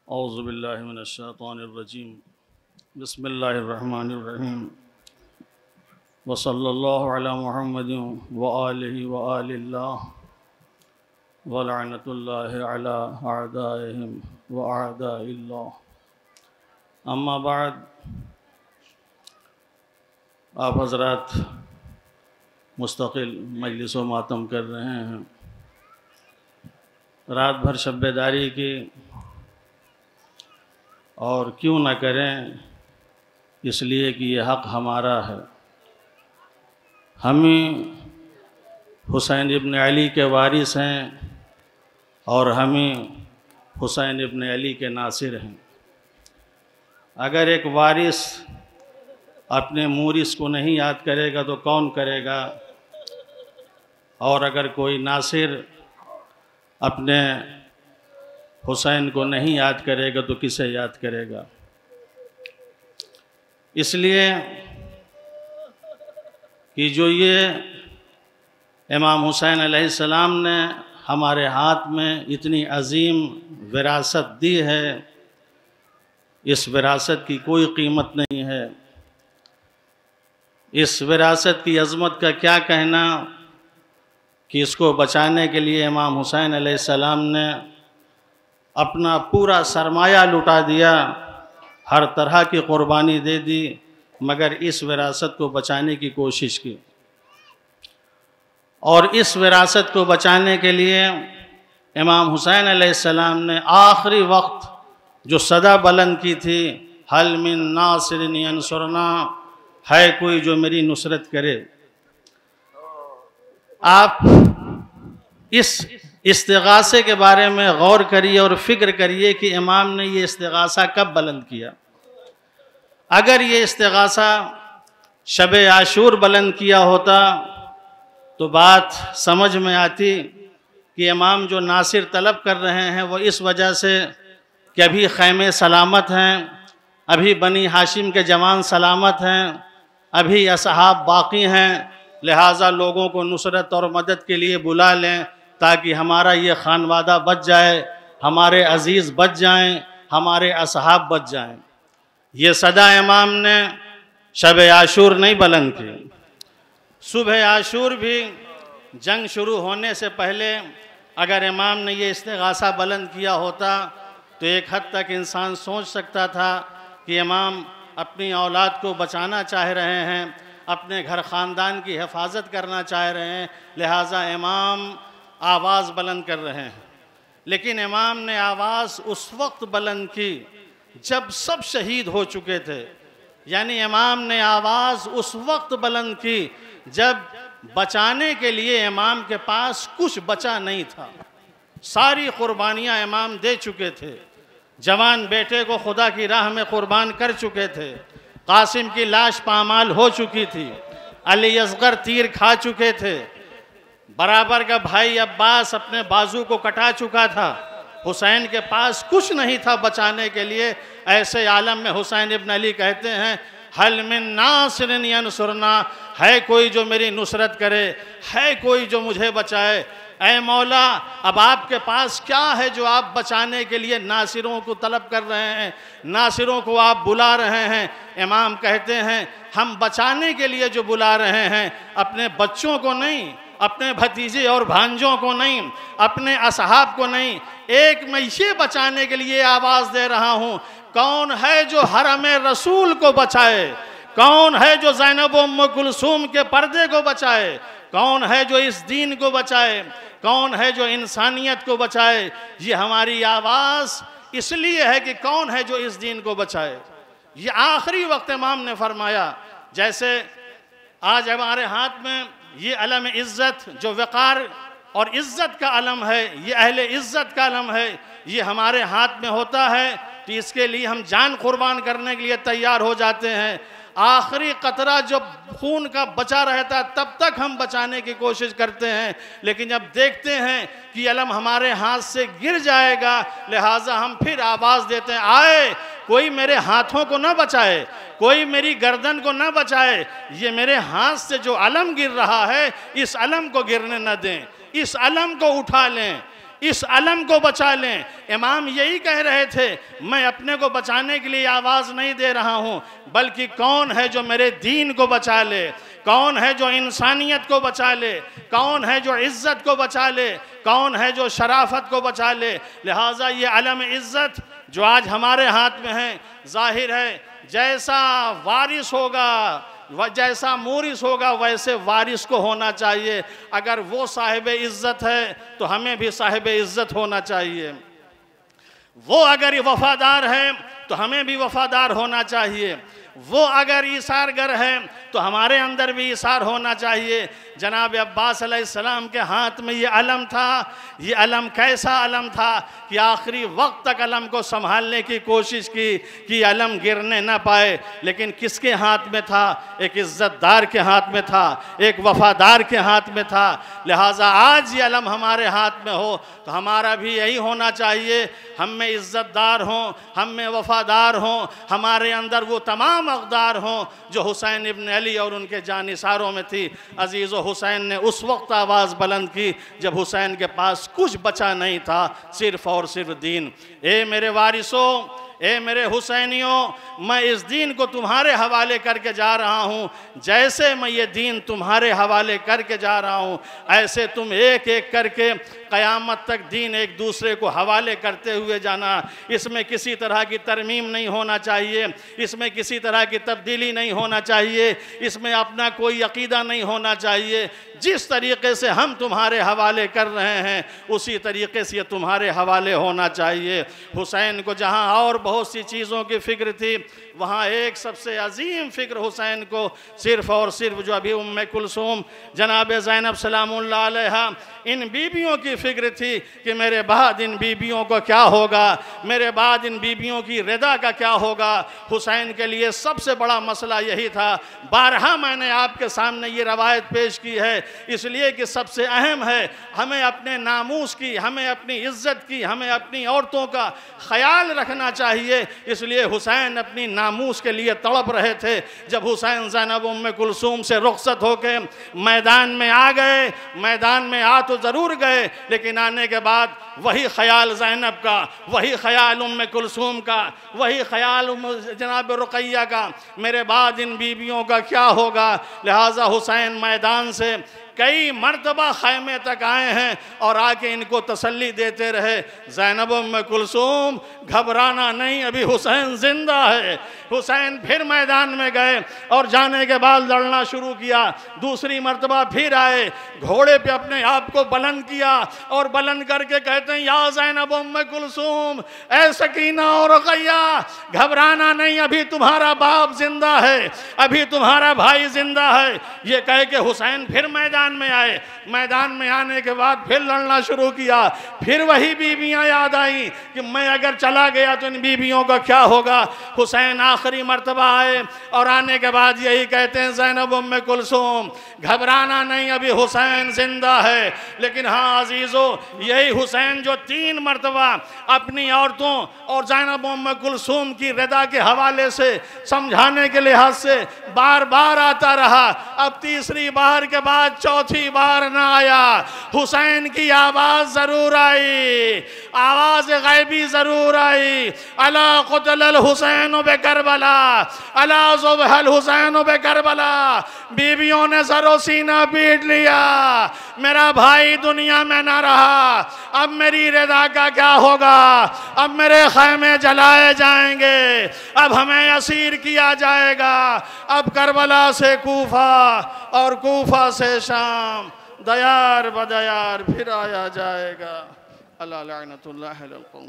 औज़ुबिल्लाहि मिनश्शैतानिर्रजीम बिस्मिल्लाहिर्रहमानिर्रहीम व सल्लल्लाहु अला मुहम्मदिन व आलिहि व आलिल्लाह व लअनतुल्लाहि अला अअदाइहिम व अअदाइल्लाह। अम्मा बाद, आप हज़रात मुस्तकिल मजलिस व मातम कर रहे हैं। रात भर शब्बेदारी की, और क्यों न करें, इसलिए कि ये हक़ हमारा है। हम ही हुसैन इब्न अली के वारिस हैं और हम ही हुसैन इब्न अली के नासिर हैं। अगर एक वारिस अपने मूरिस को नहीं याद करेगा तो कौन करेगा, और अगर कोई नासिर अपने हुसैन को नहीं याद करेगा तो किसे याद करेगा। इसलिए कि जो ये इमाम हुसैन अलैहिस्सलाम ने हमारे हाथ में इतनी अजीम विरासत दी है, इस विरासत की कोई कीमत नहीं है। इस विरासत की अज़मत का क्या कहना कि इसको बचाने के लिए इमाम हुसैन अलैहिस्सलाम ने अपना पूरा सरमाया लुटा दिया, हर तरह की क़ुरबानी दे दी, मगर इस विरासत को बचाने की कोशिश की। और इस विरासत को बचाने के लिए इमाम हुसैन अलैहिस्सलाम ने आखिरी वक्त जो सदा बुलंद की थी, हल मिन नासिरिन यंसुरना, है कोई जो मेरी नुसरत करे। आप इस इस्तिगासे के बारे में गौर करिए और फिक्र करिए कि इमाम ने ये इस्तिगासा कब बुलंद किया। अगर ये इस्तिगासा शब-ए आशूर बुलंद किया होता तो बात समझ में आती कि इमाम जो नासिर तलब कर रहे हैं वो इस वजह से कि अभी खैमे सलामत हैं, अभी बनी हाशिम के जवान सलामत हैं, अभी असहाब बाकी हैं, लिहाजा लोगों को नुसरत और मदद के लिए बुला लें ताकि हमारा ये खानवादा बच जाए, हमारे अजीज़ बच जाएं, हमारे असहाब बच जाएं। ये सदा इमाम ने शब आशूर नहीं बुलंद की। सुबह आशूर भी जंग शुरू होने से पहले अगर इमाम ने ये इस्तिगासा बुलंद किया होता तो एक हद तक इंसान सोच सकता था कि इमाम अपनी औलाद को बचाना चाह रहे हैं, अपने घर ख़ानदान की हिफाजत करना चाह रहे हैं, लिहाजा इमाम आवाज़ बुलंद कर रहे हैं। लेकिन इमाम ने आवाज़ उस वक्त बुलंद की जब सब शहीद हो चुके थे। यानी इमाम ने आवाज़ उस वक्त बुलंद की जब बचाने के लिए इमाम के पास कुछ बचा नहीं था। सारी कुर्बानियाँ इमाम दे चुके थे, जवान बेटे को खुदा की राह में कुर्बान कर चुके थे, कासिम की लाश पामाल हो चुकी थी, अली असगर तीर खा चुके थे, बराबर का भाई अब्बास अपने बाजू को कटा चुका था, हुसैन के पास कुछ नहीं था बचाने के लिए। ऐसे आलम में हुसैन इब्न अली कहते हैं, हल मिन नासिरिन यंसुरना, है कोई जो मेरी नुसरत करे, है कोई जो मुझे बचाए। ऐ मौला, अब आपके पास क्या है जो आप बचाने के लिए नासिरों को तलब कर रहे हैं, नासिरों को आप बुला रहे हैं। इमाम कहते हैं, हम बचाने के लिए जो बुला रहे हैं, अपने बच्चों को नहीं, अपने भतीजे और भांजों को नहीं, अपने असहाब को नहीं, एक मैं ये बचाने के लिए आवाज़ दे रहा हूँ। कौन है जो हरम रसूल को बचाए, कौन है जो ज़ैनब उम्म कुलसूम के पर्दे को बचाए, कौन है जो इस दीन को बचाए, कौन है जो इंसानियत को बचाए। ये हमारी आवाज़ इसलिए है कि कौन है जो इस दीन को बचाए। ये आखिरी वक्त इमाम ने फरमाया। जैसे आज हमारे हाथ में ये अलम इज़्ज़त, जो वक़ार और इज़्ज़त का अलम है, ये अहले इज़्ज़त का अलम है, ये हमारे हाथ में होता है तो इसके लिए हम जान कुर्बान करने के लिए तैयार हो जाते हैं। आखिरी कतरा जब खून का बचा रहता तब तक हम बचाने की कोशिश करते हैं, लेकिन जब देखते हैं कि अलम हमारे हाथ से गिर जाएगा, लिहाजा हम फिर आवाज़ देते हैं, आए कोई मेरे हाथों को न बचाए, कोई मेरी गर्दन को न बचाए, ये मेरे हाथ से जो अलम गिर रहा है इस अलम को गिरने न दें, इस अलम को उठा लें। इस अलम को बचा लें। इमाम यही कह रहे थे, मैं अपने को बचाने के लिए आवाज़ नहीं दे रहा हूँ, बल्कि कौन है जो मेरे दीन को बचा ले, कौन है जो इंसानियत को बचा ले, कौन है जो इज़्ज़त को बचा ले, कौन है जो शराफत को बचा ले। लिहाजा ये अलम इज़्ज़त जो आज हमारे हाथ में है, जाहिर है जैसा वारिस होगा, जैसा मूरिस होगा, वैसे वारिस को होना चाहिए। अगर वो साहिब इज़्ज़त है तो हमें भी साहिब इज़्ज़त होना चाहिए। वो अगर वफ़ादार है तो हमें भी वफ़ादार होना चाहिए। वो अगर ईसारगर है तो हमारे अंदर भी ईसार होना चाहिए। जनाब अब्बास अलैहिस्सलाम के हाथ में ये अलम था। ये अलम कैसा अलम था कि आखिरी वक्त तक अलम को संभालने की कोशिश की कि अलम गिरने ना पाए। लेकिन किसके हाथ में था? एक इज़्ज़तदार के हाथ में था, एक वफ़ादार के हाथ में था। लिहाजा आज ये अलम हमारे हाथ में हो तो हमारा भी यही होना चाहिए, हम में इज़्ज़तदार हों, हम में वफ़ादार हों, हमारे अंदर वो तमाम अक़दार हों जो हुसैन इब्न अली और उनके जानिसारों में थी। अज़ीज़ व हुसैन ने उस वक्त आवाज़ बुलंद की जब हुसैन के पास कुछ बचा नहीं था, सिर्फ़ और सिर्फ दीन। ए मेरे वारिसों, ए मेरे हुसैनियों, मैं इस दीन को तुम्हारे हवाले करके जा रहा हूँ। जैसे मैं ये दीन तुम्हारे हवाले करके जा रहा हूँ, ऐसे तुम एक एक करके क़यामत तक दीन एक दूसरे को हवाले करते हुए जाना। इसमें किसी तरह की तरमीम नहीं होना चाहिए, इसमें किसी तरह की तब्दीली नहीं होना चाहिए, इसमें अपना कोई अक़ीदा नहीं होना चाहिए। जिस तरीक़े से हम तुम्हारे हवाले कर रहे हैं उसी तरीक़े से तुम्हारे हवाले होना चाहिए। हुसैन को जहाँ और बहुत सी चीज़ों की फ़िक्र थी, वहाँ एक सबसे अजीम फ़िक्र हुसैन को सिर्फ़ और सिर्फ जो अभी उम्मे कुलसूम जनाब ज़ैनब सलामुल्लाह अलैहा इन बीबियों की फ़िक्र थी कि मेरे बाद इन बीबियों को क्या होगा, मेरे बाद इन बीबियों की रिदा का क्या होगा। हुसैन के लिए सबसे बड़ा मसला यही था। बारहा मैंने आपके सामने ये रवायत पेश की है इसलिए कि सबसे अहम है, हमें अपने नामूस की, हमें अपनी इज़्ज़त की, हमें अपनी औरतों का ख़याल रखना चाहिए। इसलिए हुसैन अपनी नामूस के लिए तड़प रहे थे। जब हुसैन ज़ैनब उम्मे कुलसूम से रुखसत होकर मैदान में आ गए, मैदान में आ तो ज़रूर गए, लेकिन आने के बाद वही ख़याल ज़ैनब का, वही ख़याल उम्मे कुलसूम का, वही ख़याल जनाब रुक़ैया का, मेरे बाद इन बीबियों का क्या होगा। लिहाजा हुसैन मैदान से कई मरतबा खैमे तक आए हैं और आके इनको तसल्ली देते रहे, ज़ैनब उम्मे कुलसूम घबराना नहीं, अभी हुसैन ज़िंदा है। हुसैन फिर मैदान में गए और जाने के बाद लड़ना शुरू किया। दूसरी मरतबा फिर आए, घोड़े पे अपने आप को बुलंद किया और बुलंद करके कहते हैं, या ज़ैनब उम्मे कुलसूम, ए सकीना और रुक़ैया, घबराना नहीं, अभी तुम्हारा बाप जिंदा है, अभी तुम्हारा भाई जिंदा है। ये कह के हुसैन फिर मैदान में आए। मैदान में आने के बाद फिर लड़ना शुरू किया। फिर वही बीबियां याद आई कि मैं अगर चला गया तो इन बीबियों का क्या होगा। हुसैन आखिरी मर्तबा आए और आने के बाद यही कहते हैं, ज़ैनब उम्मे कुलसूम घबराना नहीं, अभी हुसैन जिंदा है। लेकिन हाँ अजीज़ों, यही हुसैन जो 3 मर्तबा अपनी औरतों और ज़ैनब उम्मे कुलसूम की रिदा के हवाले से समझाने के लिहाज से बार बार आता रहा, अब तीसरी बार के बाद चौथी बार ना आया। हुसैन की आवाज़ ज़रूर आई, आवाज़ गैबी ज़रूर आई, अला क़ुतिल हुसैन बे करबला, अला ज़ुबहल हुसैन बे करबला। बीवियों ने सरो सीना पीट लिया, मेरा भाई दुनिया में ना रहा, अब मेरी रिदा का क्या होगा, अब मेरे खैमे जलाए जाएंगे, अब हमें असीर किया जाएगा, अब करबला से कूफा और कूफा से शाम, दयार बदयार फिर आया जाएगा। अल्लाह लानतुल्लाह अलल कौम।